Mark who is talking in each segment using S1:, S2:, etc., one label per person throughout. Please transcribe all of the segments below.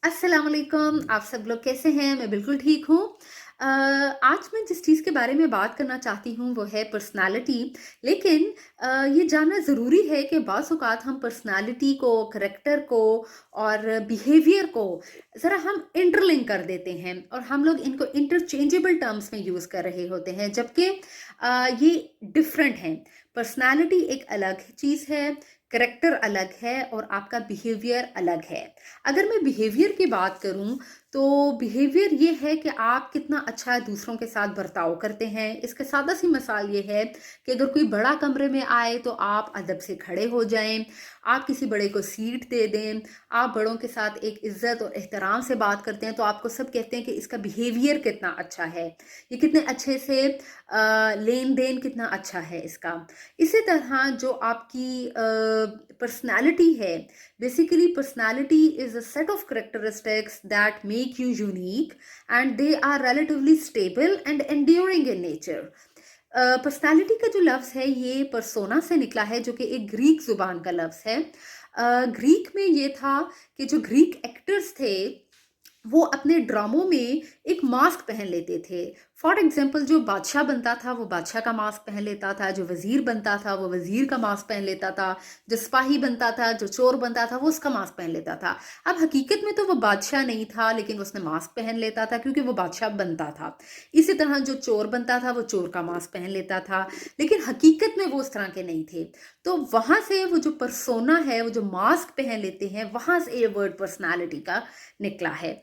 S1: अस्सलाम वालेकुम। आप सब लोग कैसे हैं? मैं बिल्कुल ठीक हूँ। आज मैं जिस चीज़ के बारे में बात करना चाहती हूँ वो है पर्सनैलिटी। लेकिन ये जानना ज़रूरी है कि बाज़ औक़ात हम पर्सनैलिटी को, करैक्टर को और बिहेवियर को ज़रा हम इंटरलिंक कर देते हैं और हम लोग इनको इंटरचेंजेबल टर्म्स में यूज़ कर रहे होते हैं, जबकि ये डिफरेंट हैं। पर्सनैलिटी एक अलग चीज़ है, करैक्टर अलग है और आपका बिहेवियर अलग है। अगर मैं बिहेवियर की बात करूं तो बिहेवियर ये है कि आप कितना अच्छा दूसरों के साथ बर्ताव करते हैं। इसका सादा सी मिसाल ये है कि अगर कोई बड़ा कमरे में आए तो आप अदब से खड़े हो जाएं, आप किसी बड़े को सीट दे दें, आप बड़ों के साथ एक इज्जत और एहतराम से बात करते हैं तो आपको सब कहते हैं कि इसका बिहेवियर कितना अच्छा है, ये कितने अच्छे से लेन देन कितना अच्छा है इसका। इसी तरह जो आपकी पर्सनालिटी है, basically personality is a set of characteristics that make you unique and they are relatively stable and enduring in nature. Personality का जो लफ्ज़ है ये परसोना से निकला है, जो कि एक ग्रीक ज़ुबान का लफ्ज़ है। ग्रीक में ये था कि जो ग्रीक एक्टर्स थे वो अपने ड्रामों में एक मास्क पहन लेते थे। फॉर एग्जाम्पल जो बादशाह बनता था वो बादशाह का मास्क पहन लेता था, जो वज़ीर बनता था वो वज़ीर का मास्क पहन लेता था, जो सिपाही बनता था, जो चोर बनता था वो उसका मास्क पहन लेता था। अब हकीकत में तो वो बादशाह नहीं था, लेकिन उसने मास्क पहन लेता था क्योंकि वो बादशाह बनता था। इसी तरह जो चोर बनता था वो चोर का मास्क पहन लेता था, लेकिन हकीकत में वो उस तरह के नहीं थे। तो वहाँ से वो जो पर्सोना है, वो जो मास्क पहन लेते हैं, वहाँ से ये वर्ड पर्सनालिटी का निकला है।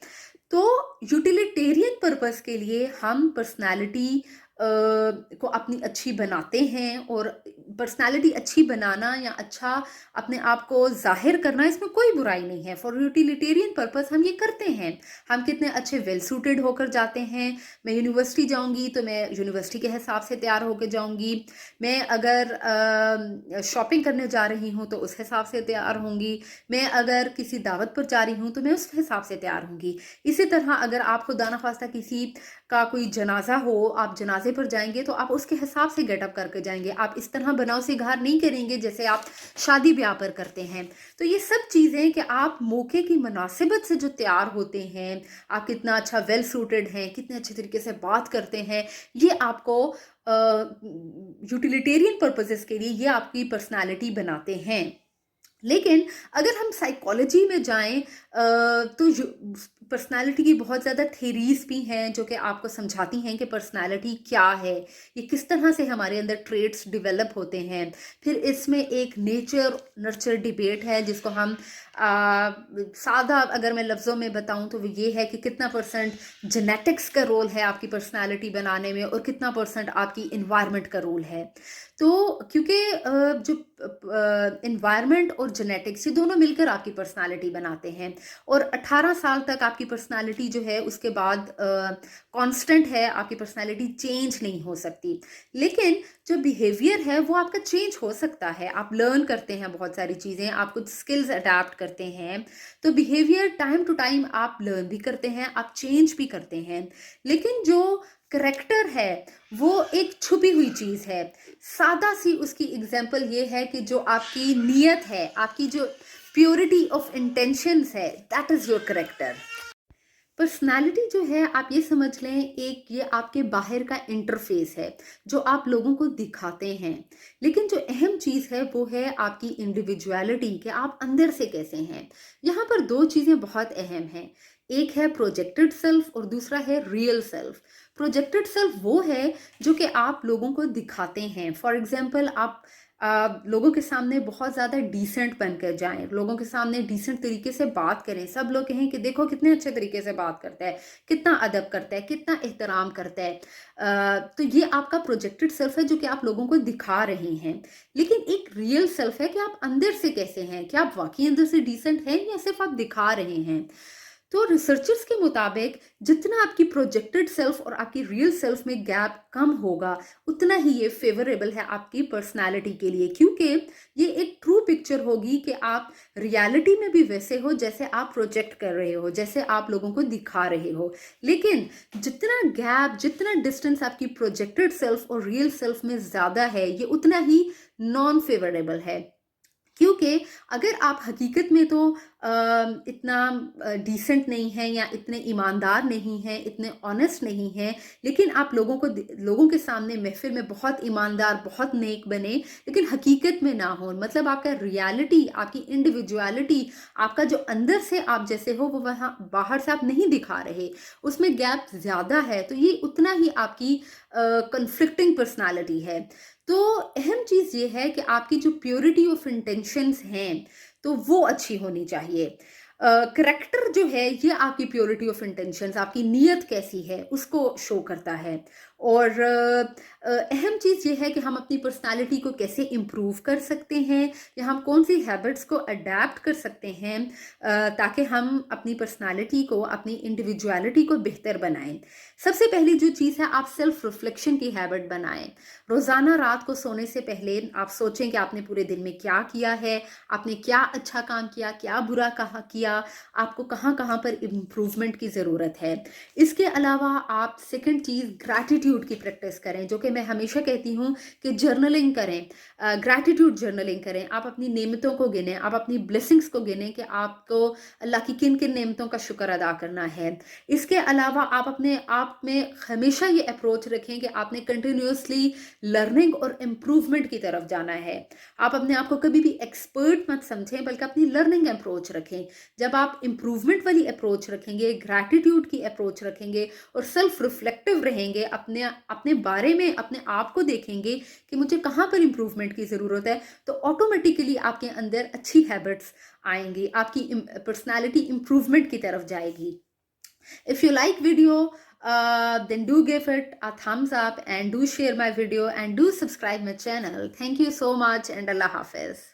S1: तो यूटिलिटेरियन पर्पस के लिए हम पर्सनालिटी को अपनी अच्छी बनाते हैं, और पर्सनालिटी अच्छी बनाना या अच्छा अपने आप को जाहिर करना इसमें कोई बुराई नहीं है। फॉर यूटिलिटेरियन पर्पस हम ये करते हैं। हम कितने अच्छे वेल सूटेड होकर जाते हैं। मैं यूनिवर्सिटी जाऊंगी तो मैं यूनिवर्सिटी के हिसाब से तैयार होकर जाऊंगी। मैं अगर शॉपिंग करने जा रही हूँ तो उस हिसाब से तैयार होंगी। मैं अगर किसी दावत पर जा रही हूँ तो मैं उस हिसाब से तैयार होंगी। इसी तरह अगर आप खुदा ना खास्ता किसी का कोई जनाजा हो, आप जनाजे पर जाएंगे तो आप उसके हिसाब से गेटअप करके जाएंगे। आप इस तरह बनाव से घार नहीं करेंगे जैसे आप शादी ब्याह पर करते हैं। तो ये सब चीज़ें कि आप मौके की मुनासिबत से जो तैयार होते हैं, आप कितना अच्छा वेल सूटेड हैं, कितने अच्छे तरीके से बात करते हैं, ये आपको यूटिलिटेरियन पर्पसेस के लिए ये आपकी पर्सनालिटी बनाते हैं। लेकिन अगर हम साइकोलॉजी में जाएं तो पर्सनालिटी की बहुत ज़्यादा थेरीज भी हैं जो कि आपको समझाती हैं कि पर्सनालिटी क्या है, ये किस तरह से हमारे अंदर ट्रेट्स डेवलप होते हैं। फिर इसमें एक नेचर नर्चर डिबेट है जिसको हम सादा अगर मैं लफ्ज़ों में बताऊं तो वो ये है कि कितना परसेंट जेनेटिक्स का रोल है आपकी पर्सनालिटी बनाने में और कितना परसेंट आपकी इन्वायरमेंट का रोल है। तो क्योंकि जो इन्वायरमेंट और जेनेटिक्स ये दोनों मिलकर आपकी पर्सनालिटी बनाते हैं, और 18 साल तक आपकी पर्सनालिटी जो है उसके बाद कांस्टेंट है, आपकी पर्सनालिटी चेंज नहीं हो सकती। लेकिन जो बिहेवियर है वो आपका चेंज हो सकता है। आप लर्न करते हैं बहुत सारी चीज़ें, आप कुछ स्किल्स अडेप्ट करते हैं। तो बिहेवियर टाइम टू टाइम आप लर्न भी करते हैं, आप चेंज भी करते हैं। लेकिन जो करेक्टर है वो एक छुपी हुई चीज़ है। सादा सी उसकी एग्जाम्पल ये है कि जो आपकी नीयत है, आपकी जो प्योरिटी ऑफ इंटेंशंस है, that is your character. Personality जो है आप ये समझ लें, एक ये आपके बाहर का इंटरफेस है जो आप लोगों को दिखाते हैं। लेकिन जो अहम चीज़ है वो है आपकी इंडिविजुअलिटी, कि आप अंदर से कैसे हैं। यहाँ पर दो चीज़ें बहुत अहम हैं। एक है प्रोजेक्टेड सेल्फ और दूसरा है रियल सेल्फ। प्रोजेक्टेड सेल्फ वो है जो कि आप लोगों को दिखाते हैं। फॉर एग्जाम्पल आप लोगों के सामने बहुत ज़्यादा डिसेंट बनकर जाएं, लोगों के सामने डिसेंट तरीके से बात करें, सब लोग कहें कि देखो कितने अच्छे तरीके से बात करता है, कितना अदब करता है, कितना एहतराम करता है। तो ये आपका प्रोजेक्टेड सेल्फ है जो कि आप लोगों को दिखा रहे हैं। लेकिन एक रियल सेल्फ है कि आप अंदर से कैसे हैं, क्या आप वाकई अंदर से डिसेंट हैं या सिर्फ आप दिखा रहे हैं। तो रिसर्चर्स के मुताबिक जितना आपकी प्रोजेक्टेड सेल्फ और आपकी रियल सेल्फ में गैप कम होगा, उतना ही ये फेवरेबल है आपकी पर्सनालिटी के लिए, क्योंकि ये एक ट्रू पिक्चर होगी कि आप रियलिटी में भी वैसे हो जैसे आप प्रोजेक्ट कर रहे हो, जैसे आप लोगों को दिखा रहे हो। लेकिन जितना गैप, जितना डिस्टेंस आपकी प्रोजेक्टेड सेल्फ और रियल सेल्फ में ज़्यादा है, ये उतना ही नॉन फेवरेबल है। क्योंकि अगर आप हकीकत में तो इतना डिसेंट नहीं हैं या इतने ईमानदार नहीं हैं, इतने ऑनेस्ट नहीं हैं, लेकिन आप लोगों के सामने महफिल में बहुत ईमानदार, बहुत नेक बने, लेकिन हकीकत में ना हो, मतलब आपका रियलिटी, आपकी इंडिविजुअलिटी, आपका जो अंदर से आप जैसे हो वो वहाँ बाहर से आप नहीं दिखा रहे, उसमें गैप ज़्यादा है, तो ये उतना ही आपकी कन्फ्लिक्टिंग पर्सनालिटी है। तो अहम चीज़ ये है कि आपकी जो प्योरिटी ऑफ इंटेंशंस हैं, तो वो अच्छी होनी चाहिए। करैक्टर जो है ये आपकी प्योरिटी ऑफ इंटेंशंस, आपकी नीयत कैसी है उसको शो करता है। और अहम चीज़ ये है कि हम अपनी पर्सनालिटी को कैसे इम्प्रूव कर सकते हैं, या हम कौन सी हैबिट्स को अडेप्ट कर सकते हैं ताकि हम अपनी पर्सनालिटी को, अपनी इंडिविजुअलिटी को बेहतर बनाएं। सबसे पहली जो चीज़ है, आप सेल्फ रिफ्लेक्शन की हैबिट बनाएं। रोज़ाना रात को सोने से पहले आप सोचें कि आपने पूरे दिन में क्या किया है, आपने क्या अच्छा काम किया, क्या बुरा कहा किया, आपको कहाँ कहाँ पर इम्प्रूवमेंट की ज़रूरत है। इसके अलावा आप सेकंड चीज़ ग्रैटिट्यूड की प्रैक्टिस करें, जो कि मैं हमेशा कहती हूँ कि जर्नलिंग करें, ग्रैटिट्यूड जर्नलिंग करें। आप अपनी नेमतों को गिनें, आप अपनी ब्लेसिंग्स को गिनें कि आपको अल्लाह की किन किन नेमतों का शुक्र अदा करना है। इसके अलावा आप अपने आप में हमेशा ये अप्रोच रखें कि आपने कंटिन्यूसली लर्निंग और इम्प्रूवमेंट की तरफ जाना है। आप अपने आप को कभी भी एक्सपर्ट मत समझें, बल्कि अपनी लर्निंग अप्रोच रखें। जब आप इम्प्रूवमेंट वाली अप्रोच रखेंगे, ग्रैटिट्यूड की अप्रोच रखेंगे और सेल्फ रिफ्लेक्टिव रहेंगे, अपने अपने बारे में अपने आप को देखेंगे कि मुझे कहाँ पर इम्प्रूवमेंट की ज़रूरत है, तो ऑटोमेटिकली आपके अंदर अच्छी हैबिट्स आएंगी, आपकी पर्सनैलिटी इम्प्रूवमेंट की तरफ जाएगी। If you like video, then do give it a thumbs up and do share my video and do subscribe my channel. Thank you so much and Allah Hafiz.